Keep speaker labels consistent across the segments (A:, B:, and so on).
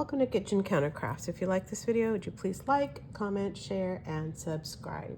A: Welcome to Kitchen Countercrafts. If you like this video, would you please like, comment, share, and subscribe.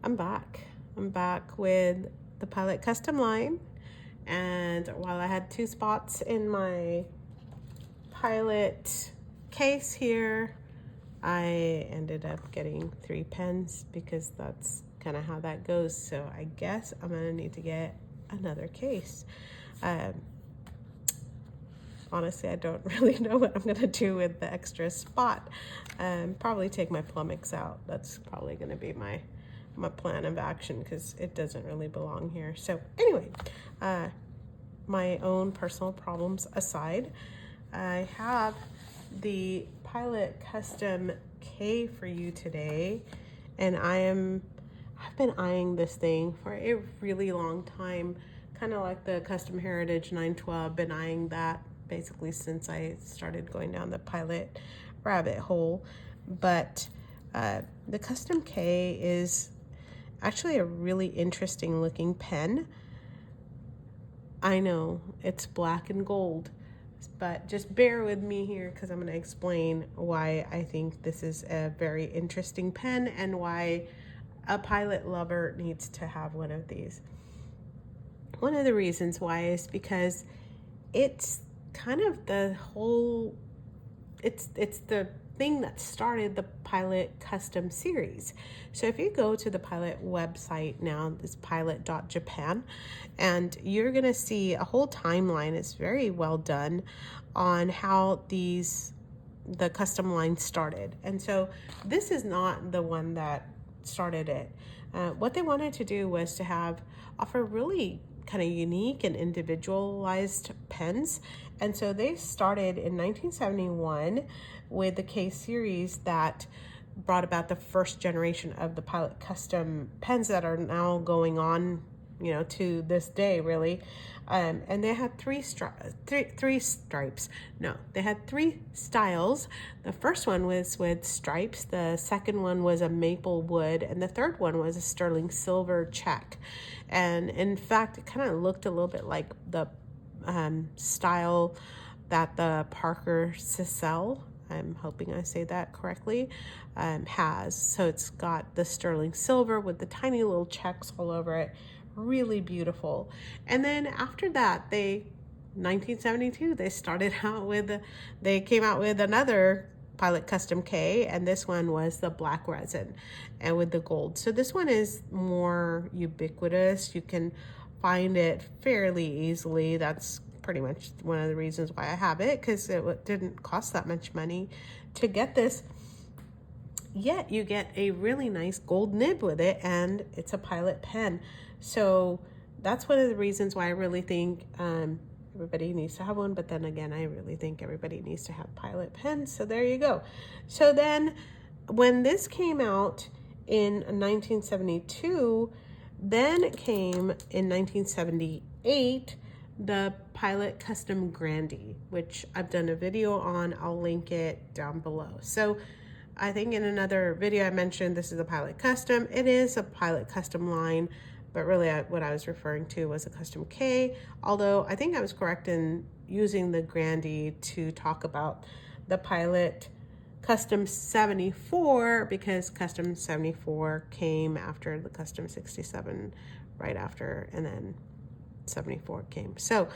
A: I'm back. I'm back with the Pilot Custom line. And while I had 2 spots in my Pilot case here, I ended up getting 3 pens because that's kind of how that goes. So I guess I'm gonna need to get another case. Honestly, I don't really know what I'm gonna do with the extra spot. Probably take my plummets out. That's probably gonna be my plan of action because it doesn't really belong here. So anyway, my own personal problems aside, I have the Pilot Custom K for you today, and I've been eyeing this thing for a really long time, kind of like the Custom Heritage 912. Been eyeing that basically since I started going down the Pilot rabbit hole. But the Custom K is actually a really interesting looking pen. I know it's black and gold, but just bear with me here because I'm going to explain why I think this is a very interesting pen and why a Pilot lover needs to have one of these. One of the reasons why is because it's kind of the whole, it's the thing that started the Pilot Custom series. So if you go to the Pilot website now, this pilot.japan, and you're gonna see a whole timeline. It's very well done on how the custom line started. And so this is not the one that started it. What they wanted to do was to offer really kind of unique and individualized pens. And so they started in 1971 with the K series that brought about the first generation of the Pilot Custom pens that are now going on, you know, to this day, really. And they had three stripes. No, they had 3 styles. The first one was with stripes. The second one was a maple wood, and the third one was a sterling silver check. And in fact, it kind of looked a little bit like the style that the Parker Cecil, I'm hoping I say that correctly, has. So it's got the sterling silver with the tiny little checks all over it. Really beautiful. And then after that, 1972, they came out with another Pilot Custom K, and this one was the black resin and with the gold. So this one is more ubiquitous. You can find it fairly easily. That's pretty much one of the reasons why I have it, because it didn't cost that much money to get this. Yet you get a really nice gold nib with it, and it's a Pilot pen. So that's one of the reasons why I really think everybody needs to have one. But then again, I really think everybody needs to have Pilot pens. So there you go. So then when this came out in 1972, then it came in 1978, the Pilot Custom Grandee, which I've done a video on. I'll link it down below. So I think in another video I mentioned this is a Pilot Custom. It is a Pilot Custom line, but really what I was referring to was a Custom K, although I think I was correct in using the Grandee to talk about the Pilot Custom 74, because Custom 74 came after the Custom 67 right after, and then 74 came. So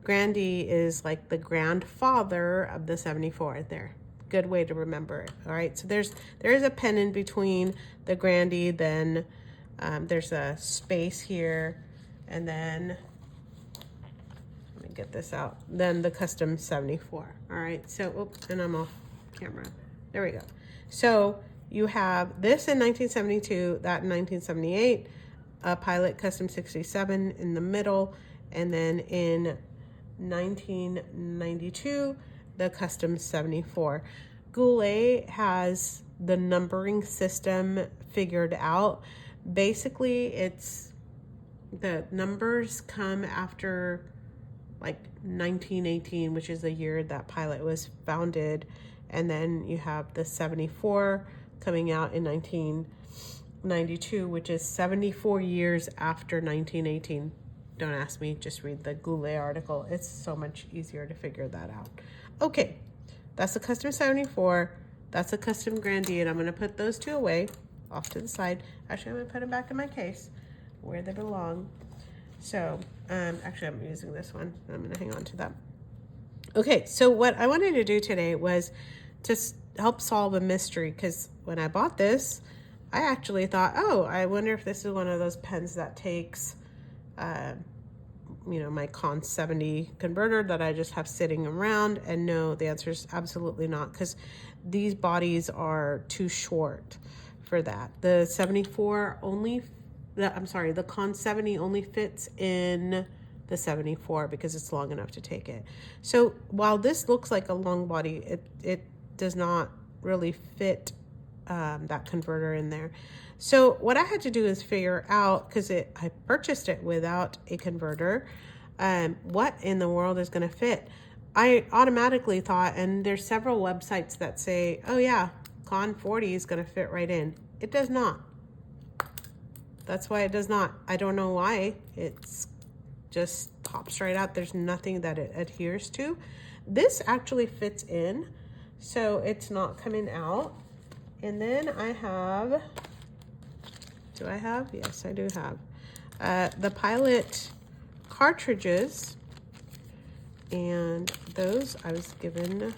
A: Grandee is like the grandfather of the 74 there. Good way to remember it. All right, so there is a pen in between the Grandee, then there's a space here, and then let me get this out, then the Custom 74. All right, so oops, and I'm off camera. There we go. So you have this in 1972, that in 1978, a Pilot Custom 67 in the middle, and then in 1992, the Custom 74. Goulet has the numbering system figured out. Basically, it's the numbers come after like 1918, which is the year that Pilot was founded, and then you have the 74 coming out in 1992, which is 74 years after 1918. Don't ask me, just read the Goulet article. It's so much easier to figure that out. Okay, That's a custom 74. That's a custom Grandee, and I'm gonna put those two away off to the side. Actually, I'm gonna put them back in my case where they belong. So, actually I'm using this one. I'm gonna hang on to that. Okay, so what I wanted to do today was to help solve a mystery, because when I bought this, I actually thought, oh, I wonder if this is one of those pens that takes, you know, my Con 70 converter that I just have sitting around. And no, the answer is absolutely not, because these bodies are too short for that. The 74 only, the Con 70 only fits in the 74 because it's long enough to take it. So while this looks like a long body, it does not really fit that converter in there. So what I had to do is figure out, because I purchased it without a converter, what in the world is going to fit. I automatically thought, and there's several websites that say, oh yeah, Con 40 is going to fit right in. It does not. That's why it does not. I don't know why. It's just pops right out. There's nothing that it adheres to. This actually fits in, so it's not coming out. And then I have, do I have? Yes, I do have the Pilot cartridges, and those I was given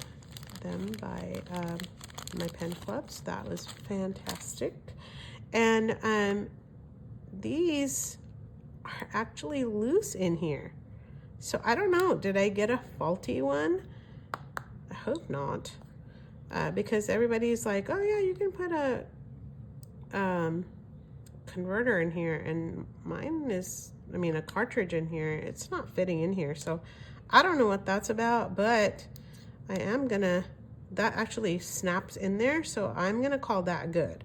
A: them by my pen clubs. That was fantastic. And these are actually loose in here. So I don't know, did I get a faulty one? I hope not. Because everybody's like, oh yeah, you can put a converter in here, and mine is, I mean, a cartridge in here. It's not fitting in here. So I don't know what that's about, but I am gonna, that actually snaps in there. So I'm gonna call that good.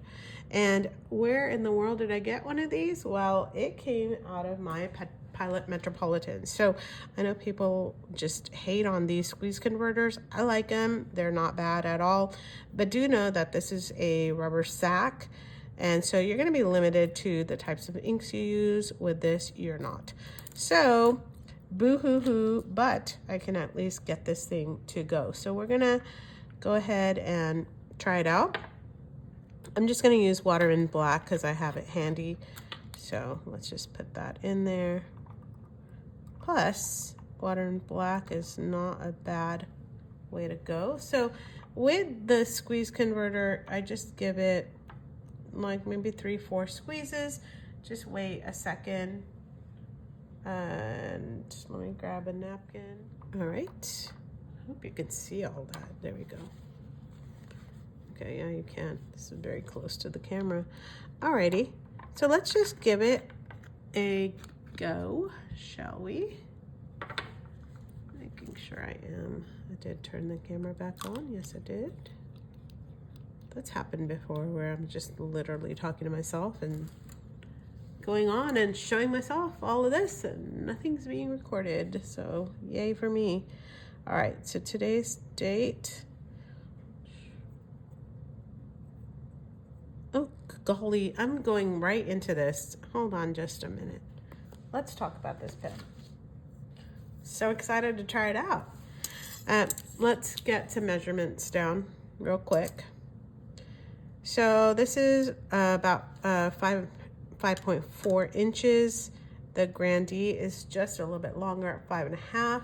A: And where in the world did I get one of these? Well, it came out of my Pilot Metropolitan. So I know people just hate on these squeeze converters. I like them. They're not bad at all. But do know that this is a rubber sack. And so you're going to be limited to the types of inks you use. With this, you're not. So boo-hoo-hoo, but I can at least get this thing to go. So we're going to go ahead and try it out. I'm just going to use Waterman Black because I have it handy. So let's just put that in there. Plus, Waterman Black is not a bad way to go. So with the squeeze converter, I just give it like maybe 3-4 squeezes. Just wait a second. And let me grab a napkin. All right. Hope you can see all that. There we go. Okay, yeah, you can. This is very close to the camera. Alrighty, so let's just give it a go, shall we? Making sure I did turn the camera back on. Yes, I did. That's happened before, where I'm just literally talking to myself and going on and showing myself all of this, and nothing's being recorded. So yay for me. All right, so today's date. Oh, golly, I'm going right into this. Hold on just a minute. Let's talk about this pen. So excited to try it out. Let's get some measurements down real quick. So this is about 5.4 inches. The Grandee is just a little bit longer at 5.5.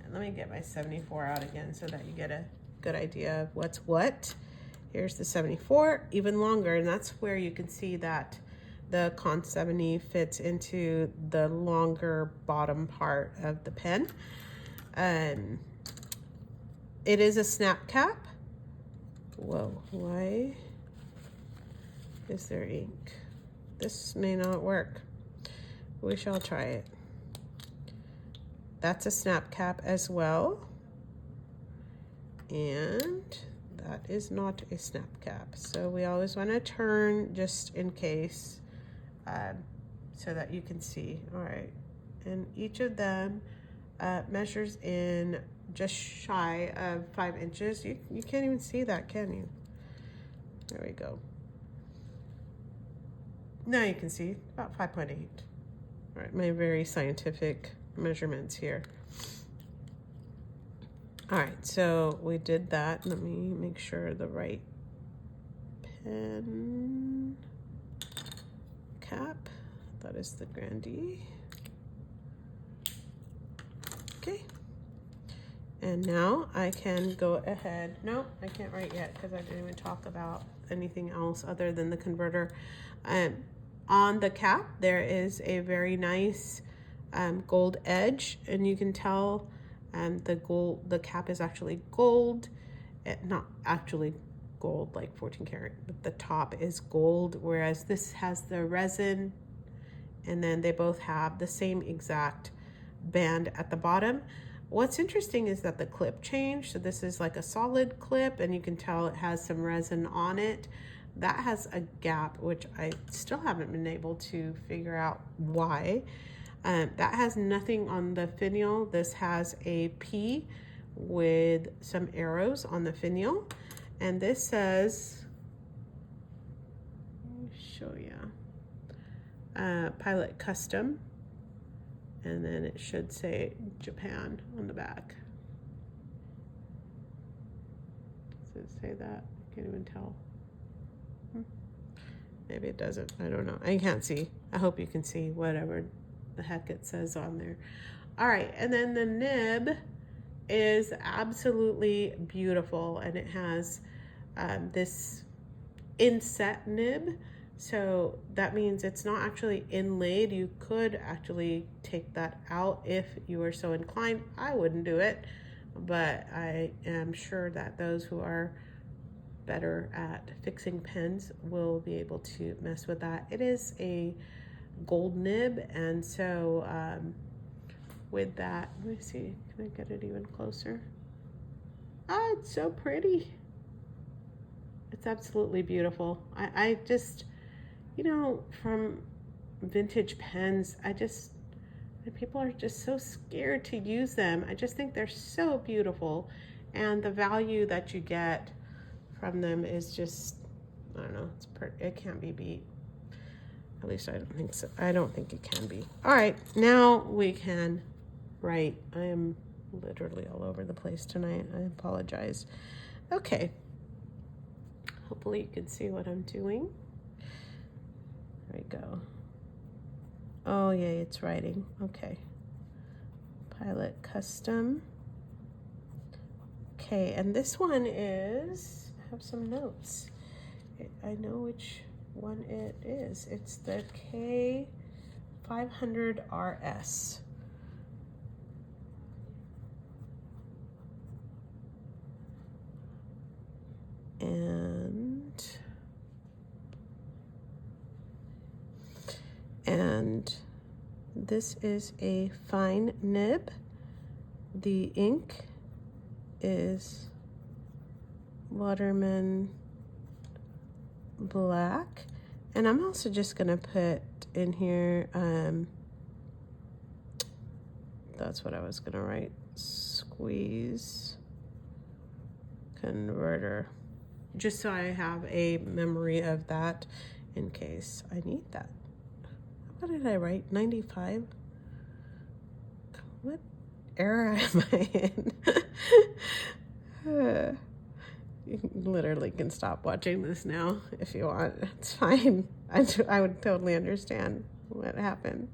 A: And let me get my 74 out again so that you get a good idea of what's what. Here's the 74, even longer, and that's where you can see that the Con 70 fits into the longer bottom part of the pen. It is a snap cap. Whoa, why is there ink? This may not work. We shall try it. That's a snap cap as well. And that is not a snap cap. So we always want to turn just in case, so that you can see. All right. And each of them measures in just shy of 5 inches. You can't even see that, can you? There we go. Now you can see about 5.8. All right, my very scientific measurements here. All right, so we did that. Let me make sure the right pen cap. That is the Grandee. Okay. And now I can go ahead. No, I can't write yet because I didn't even talk about anything else other than the converter. On the cap, there is a very nice gold edge, and you can tell the cap is actually gold. Not actually gold like 14 karat, but the top is gold, whereas this has the resin, and then they both have the same exact band at the bottom. What's interesting is that the clip changed. So this is like a solid clip, and you can tell it has some resin on it. That has a gap, which I still haven't been able to figure out why. That has nothing on the finial. This has a P with some arrows on the finial. And this says, let me show you, Pilot Custom. And then it should say Japan on the back. Does it say that? I can't even tell. Maybe it doesn't. I don't know. I can't see. I hope you can see whatever the heck it says on there. All right. And then the nib is absolutely beautiful. And it has this inset nib. So that means it's not actually inlaid. You could actually take that out if you were so inclined. I wouldn't do it, but I am sure that those who are better at fixing pens will be able to mess with that. It is a gold nib, and so with that, let me see, can I get it even closer? Ah, it's so pretty. It's absolutely beautiful. I just, you know, from vintage pens, people are just so scared to use them. I just think they're so beautiful, and the value that you get from them is just, I don't know, it can't be beat. At least I don't think so. I don't think it can be. All right, now we can write. I am literally all over the place tonight. I apologize. Okay. Hopefully you can see what I'm doing. There we go. Oh, yeah, it's writing. Okay. Pilot Custom. Okay, and this one is, I have some notes. I know which one it is. It's the K-500RS. And this is a fine nib. The ink is Waterman black, and I'm also just gonna put in here, that's what I was gonna write, squeeze converter, just so I have a memory of that in case I need that. What did I write? 95? What era am I in? You literally can stop watching this now if you want. It's fine. I would totally understand what happened.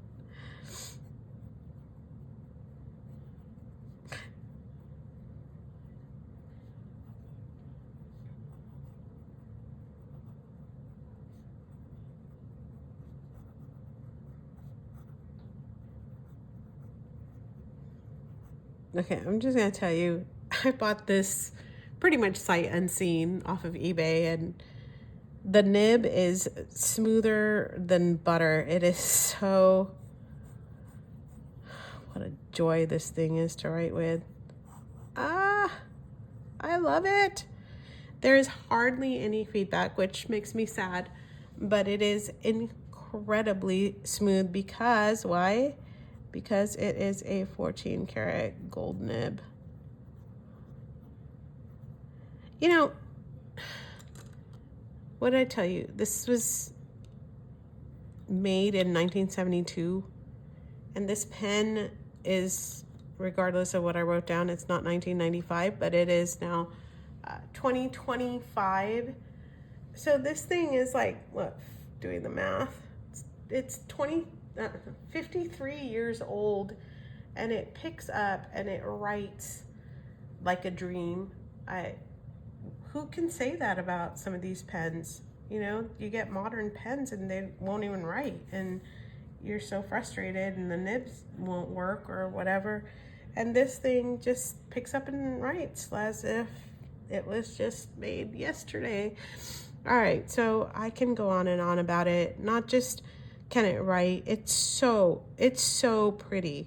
A: Okay, I'm just gonna tell you, I bought this pretty much sight unseen off of eBay, and the nib is smoother than butter. It is so, what a joy this thing is to write with. Ah, I love it. There is hardly any feedback, which makes me sad, but it is incredibly smooth because, why? Because it is a 14 karat gold nib. You know, what did I tell you? This was made in 1972, and this pen is regardless of what I wrote down, it's not 1995, but it is now 2025. So this thing is like, what, doing the math, it's 53 years old, and it picks up and it writes like a dream. Who can say that about some of these pens? You know, you get modern pens and they won't even write, and you're so frustrated and the nibs won't work or whatever. And this thing just picks up and writes as if it was just made yesterday. All right, so I can go on and on about it. Not just can it write, it's so pretty.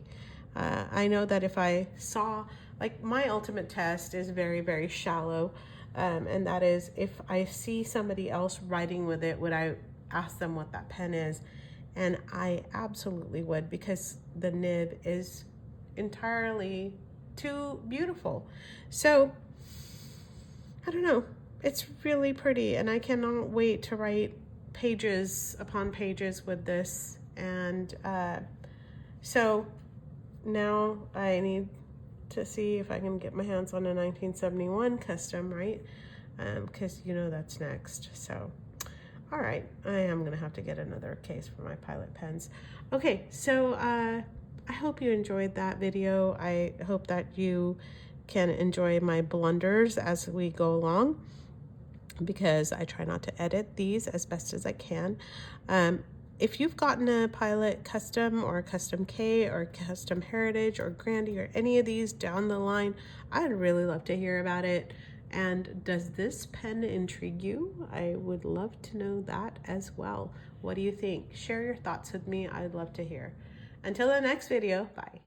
A: I know that if I saw, like, my ultimate test is very, very shallow. And that is, if I see somebody else writing with it, would I ask them what that pen is? And I absolutely would, because the nib is entirely too beautiful. So, I don't know. It's really pretty, and I cannot wait to write pages upon pages with this. And so now I need to see if I can get my hands on a 1971 custom, right? Because you know that's next. So, all right, I am gonna have to get another case for my Pilot pens. Okay, so I hope you enjoyed that video. I hope that you can enjoy my blunders as we go along, because I try not to edit these as best as I can. If you've gotten a Pilot Custom or a Custom K or Custom Heritage or Grandy or any of these down the line, I'd really love to hear about it. And does this pen intrigue you? I would love to know that as well. What do you think? Share your thoughts with me. I'd love to hear. Until the next video, bye.